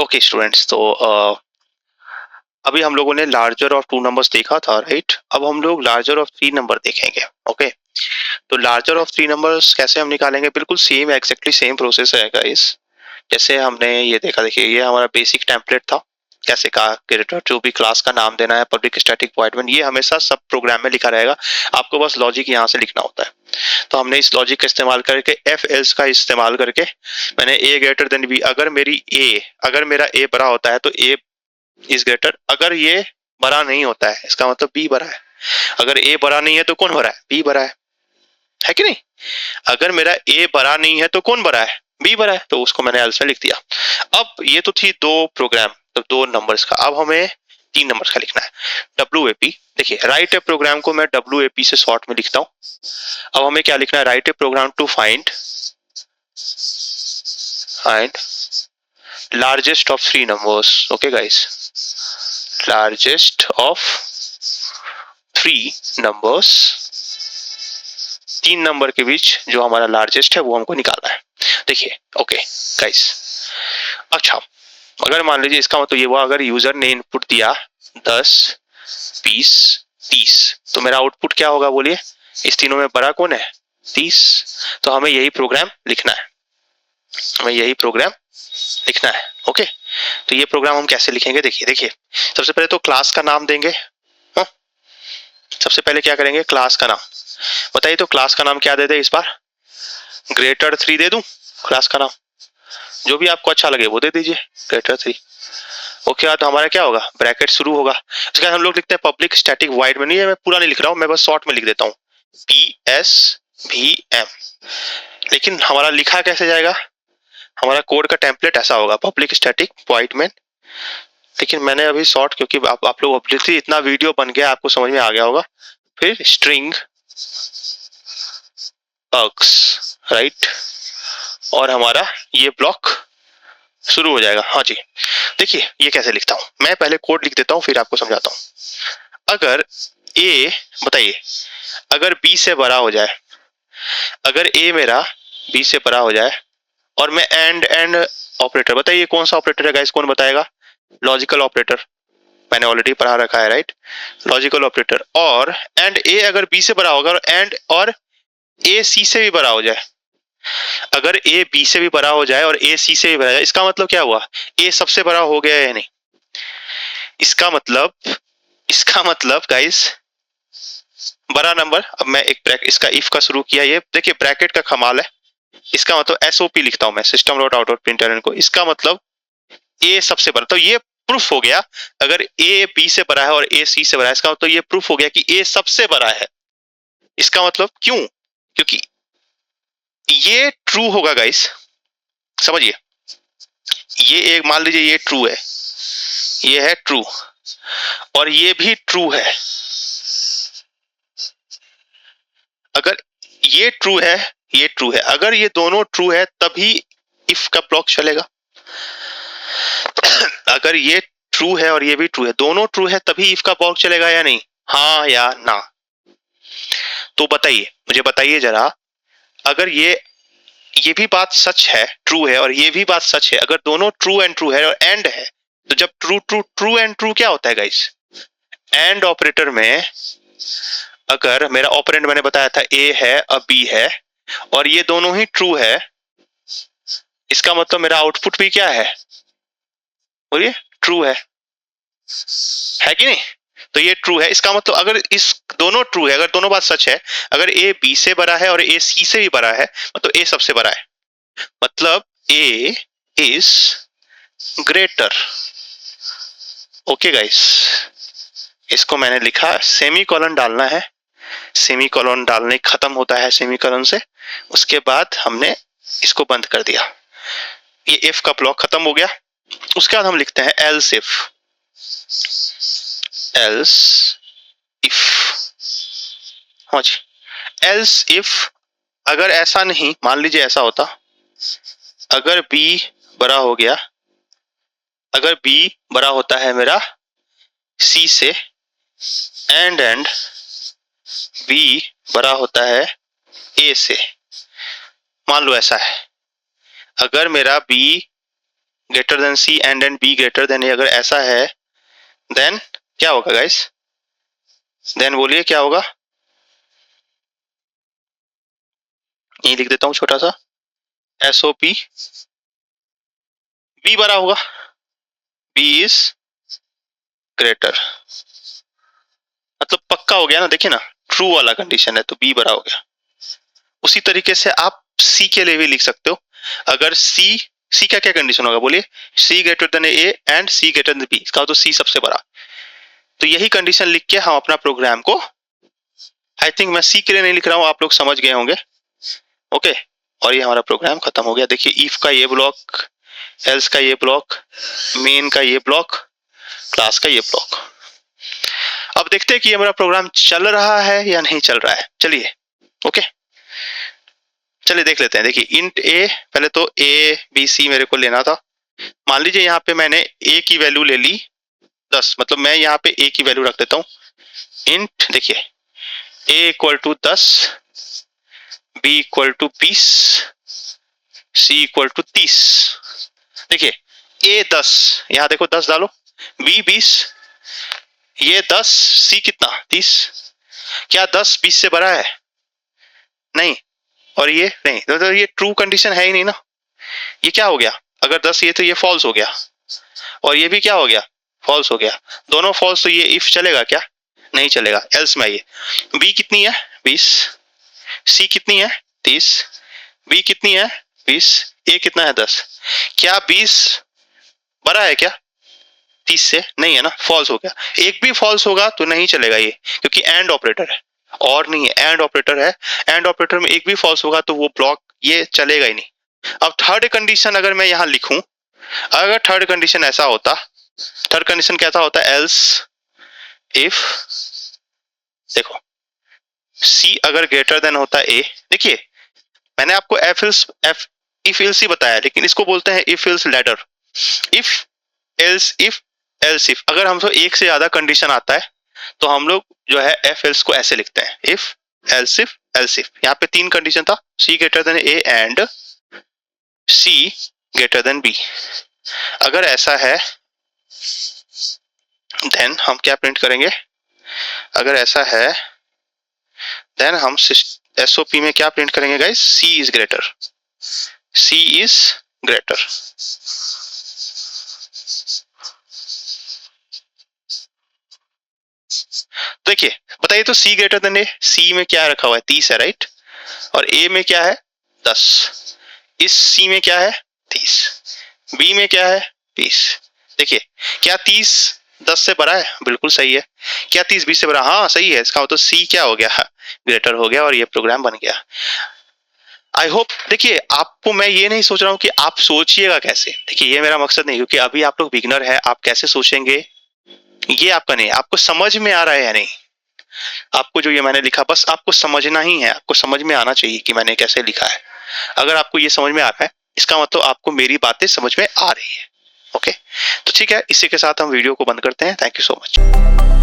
Okay students, तो अभी हम लोगों ने लार्जर ऑफ टू नंबर्स देखा था, राइट? अब हम लोग लार्जर ऑफ थ्री नंबर देखेंगे। ओके, तो लार्जर ऑफ थ्री नंबर्स कैसे हम निकालेंगे? बिल्कुल सेम, एग्जैक्टली सेम प्रोसेस रहेगा इस जैसे हमने ये देखा। देखिए, ये हमारा बेसिक टेम्पलेट था। कैसे का क्रिएटर, जो भी क्लास का नाम देना है, पब्लिक स्टैटिक वॉइड मेन, ये हमेशा सब प्रोग्राम में लिखा रहेगा। आपको बस लॉजिक यहाँ से लिखना होता है। तो हमने इस लॉजिक का इस्तेमाल करके, एफ एल्स का इस्तेमाल करके, मैंने ए ग्रेटर देन बी, अगर मेरा ए बड़ा होता है तो ए इज ग्रेटर, अगर ये बड़ा नहीं होता है इसका मतलब बी बड़ा है। अगर ए बड़ा नहीं है तो कौन बड़ा है? बी बड़ा है कि नहीं? अगर मेरा ए बड़ा नहीं है तो कौन बड़ा है? बी बड़ा है। तो उसको मैंने एल्स में लिख दिया। अब ये तो थी दो प्रोग्राम, तो दो नंबर्स का। अब हमें तीन नंबर्स का लिखना है। WAP, देखिए राइट ए प्रोग्राम को मैं WAP से शॉर्ट में लिखता हूं। अब हमें क्या लिखना है? Write a program to find largest of three numbers. Okay guys, largest of three numbers, तीन नंबर के बीच जो हमारा लार्जेस्ट है वो हमको निकालना है। देखिए, ओके गाइस, अच्छा, अगर मान लीजिए इसका मतलब ये हुआ, अगर यूजर ने इनपुट दिया 10, 20, 30, तो मेरा आउटपुट क्या होगा? बोलिए, इस तीनों में बड़ा कौन है? 30। तो हमें यही प्रोग्राम लिखना है, हमें यही प्रोग्राम लिखना है। ओके, तो ये प्रोग्राम हम कैसे लिखेंगे? देखिए, सबसे पहले तो क्लास का नाम देंगे। सबसे पहले क्या करेंगे? क्लास का नाम बताइए। तो क्लास का नाम क्या दे दे इस बार? ग्रेटर 3 दे दूं क्लास का नाम? जो भी आपको अच्छा लगे वो दे दीजिए, ग्रेटर 3। ओके, तो हमारा क्या होगा? ब्रैकेट शुरू होगा। उसके बाद हम लोग लिखते हैं पब्लिक स्टैटिक वॉइड मेन। ये मैं पूरा नहीं लिख रहा हूँ, मैं बस शॉर्ट में लिख देता हूँ, PSVM। लेकिन हमारा लिखा कैसे जाएगा? हमारा कोड का टेम्पलेट ऐसा होगा, पब्लिक स्टैटिक वॉइड मेन। लेकिन मैंने अभी शॉर्ट, क्योंकि आप लोग ऑब्वियसली इतना वीडियो बन गया, आपको समझ में आ गया होगा। फिर स्ट्रिंग अक्स, राइट, और हमारा ये ब्लॉक शुरू हो जाएगा। हाँ जी, देखिए ये कैसे लिखता हूं मैं, पहले कोड लिख देता हूं फिर आपको समझाता हूं। अगर ए, बताइए, अगर बी से बड़ा हो जाए, अगर ए मेरा बी से बड़ा हो जाए और मैं एंड ऑपरेटर, बताइए कौन सा ऑपरेटर है गाइस? कौन बताएगा? लॉजिकल ऑपरेटर, मैंने ऑलरेडी पढ़ा रखा है, राइट? Logical operator. और एंड ए अगर बी से बड़ा होगा, और ए सी से भी बड़ा हो जाए, अगर ए बी से भी बड़ा हो जाए और ए सी से भी बड़ा हो जाए, इसका मतलब क्या हुआ? ए सबसे बड़ा हो गया या नहीं? इसका मतलब गाइस, बड़ा नंबर। अब मैं एक इसका इफ का शुरू किया, ये देखिए ब्रैकेट का कमाल है। इसका मतलब SOP लिखता हूं मैं, सिस्टम डॉट आउट प्रिंटर को। इसका मतलब ए सबसे बड़ा, तो ये प्रूफ हो गया। अगर ए बी से बड़ा है और ए सी से बड़ा है, इसका मतलब ये प्रूफ हो गया कि ए सबसे बड़ा है। इसका मतलब क्यों? क्योंकि ये ट्रू होगा गाइस, समझिए। ये एक, मान लीजिए ये ट्रू है, ये है ट्रू, और ये भी ट्रू है। अगर ये ट्रू है, ये ट्रू है, अगर ये दोनों ट्रू है तभी इफ का ब्लॉक चलेगा। अगर ये ट्रू है और ये भी ट्रू है, दोनों ट्रू है, तभी इफ का ब्लॉक चलेगा या नहीं? हाँ या ना? तो बताइए, मुझे बताइए जरा, अगर ये भी बात सच है, ट्रू है, और ये भी बात सच है, अगर दोनों ट्रू एंड ट्रू है और एंड है, तो जब ट्रू एंड ट्रू क्या होता है गाइस? एंड ऑपरेटर में अगर मेरा ऑपरेंड मैंने बताया था ए है और बी है, और ये दोनों ही ट्रू है, इसका मतलब मेरा आउटपुट भी क्या है? बोलिए, ट्रू है कि नहीं? तो ये ट्रू है, इसका मतलब अगर इस दोनों ट्रू है, अगर दोनों बात सच है, अगर ए बी से बड़ा है और ए सी से भी बड़ा है, मतलब ए सबसे बड़ा है, मतलब ए इज ग्रेटर। ओके गाइस, इसको मैंने लिखा, सेमी कॉलन डालना है, सेमी कॉलन डालने खत्म होता है सेमी कॉलन से, उसके बाद हमने इसको बंद कर दिया। ये इफ का ब्लॉक खत्म हो गया। उसके बाद हम लिखते हैं एल्स इफ। हाँ जी, एल्स इफ अगर ऐसा नहीं, मान लीजिए ऐसा होता, अगर बी बड़ा हो गया, अगर बी बड़ा होता है मेरा सी से, एंड बी बड़ा होता है ए से, मान लो ऐसा है, अगर मेरा b greater than c and then b greater than a, अगर ऐसा है देन क्या होगा गाइस? देन बोलिए क्या होगा? ये लिख देता हूं छोटा सा, SOP बी बड़ा होगा, बी इज ग्रेटर, मतलब पक्का हो गया ना। देखिए ना, ट्रू वाला कंडीशन है तो बी बड़ा हो गया। उसी तरीके से आप सी के लिए भी लिख सकते हो। अगर सी का क्या कंडीशन होगा बोलिए? C greater than a and c greater than b, इसका तो सी सबसे बड़ा। तो यही कंडीशन लिख के हम अपना प्रोग्राम को, आई थिंक मैं सी के लिए नहीं लिख रहा हूं, आप लोग समझ गए होंगे। ओके, और ये हमारा प्रोग्राम खत्म हो गया। देखिए इफ का ये ब्लॉक, एल्स का ये ब्लॉक, मेन का ये ब्लॉक, क्लास का ये ब्लॉक। अब देखते हैं कि ये मेरा प्रोग्राम चल रहा है या नहीं चल रहा है। चलिए ओके, चलिए देख लेते हैं। देखिए इंट ए, पहले तो ए बी सी मेरे को लेना था। मान लीजिए यहाँ पे मैंने ए की वैल्यू ले ली 10, मतलब मैं यहाँ पे ए की वैल्यू रख देता हूँ इंट, देखिए a equal to 10, b equal to 20, c equal to 30। देखिए ए 10, यहाँ देखो 10 डालो, बी 20, ये 10, सी कितना 30। क्या 10 20 से बड़ा है? नहीं, और ये नहीं, तो ये ट्रू कंडीशन है ही नहीं ना। ये क्या हो गया? अगर 10 ये तो ये फॉल्स हो गया, और ये भी क्या हो गया? फॉल्स हो गया। दोनों फॉल्स, तो ये इफ चलेगा क्या? नहीं चलेगा। एल्स में ये बी कितनी है 20, सी कितनी है 30, बी कितनी है 20, ए कितना है 10। क्या 20 बड़ा है क्या 30 से? नहीं है ना, फॉल्स हो गया। एक भी फॉल्स होगा तो नहीं चलेगा ये, क्योंकि एंड ऑपरेटर है और नहीं है, एंड ऑपरेटर है। एंड ऑपरेटर में एक भी फॉल्स होगा तो वो ब्लॉक ये चलेगा ही नहीं। अब थर्ड कंडीशन अगर मैं यहां लिखूं, अगर थर्ड कंडीशन ऐसा होता, थर्ड कंडीशन कैसा होता है? एल्स इफ, देखो सी अगर ग्रेटर देन होता ए, देखिए मैंने आपको इफ एल्स ही बताया, लेकिन इसको बोलते हैं if else ladder. If else if else if, अगर हमको एक से ज्यादा कंडीशन आता है तो हम लोग जो है एफ एल्स को ऐसे लिखते हैं, if else if else if. यहाँ पे 3 कंडीशन था, c greater than a and c greater than b. अगर ऐसा है देन हम क्या प्रिंट करेंगे? अगर ऐसा है देन हम एसओपी में क्या प्रिंट करेंगे guys? C is greater, C is greater. देखिए बताइए तो सी ग्रेटर देन ए, सी में क्या रखा हुआ है 30 है राइट, और ए में क्या है 10, इस सी में क्या है 30, बी में क्या है 20। देखिए क्या 30 10 से बड़ा है? बिल्कुल सही है। क्या 30 20 से बड़ा? हाँ सही है। इसका तो सी क्या हो गया? ग्रेटर हो गया और ये प्रोग्राम बन गया। आई होप, देखिए आपको मैं ये नहीं सोच रहा हूँ कि आप सोचिएगा कैसे, देखिए ये मेरा मकसद नहीं, क्योंकि अभी आप लोग बिगिनर है, आप कैसे सोचेंगे ये आपका नहीं, आपको समझ में आ रहा है या नहीं। आपको जो ये मैंने लिखा बस आपको समझना ही है, आपको समझ में आना चाहिए कि मैंने कैसे लिखा है। अगर आपको ये समझ में आ रहा है इसका मतलब आपको मेरी बातें समझ में आ रही है। ओके, तो ठीक है, इसी के साथ हम वीडियो को बंद करते हैं। Thank you so much.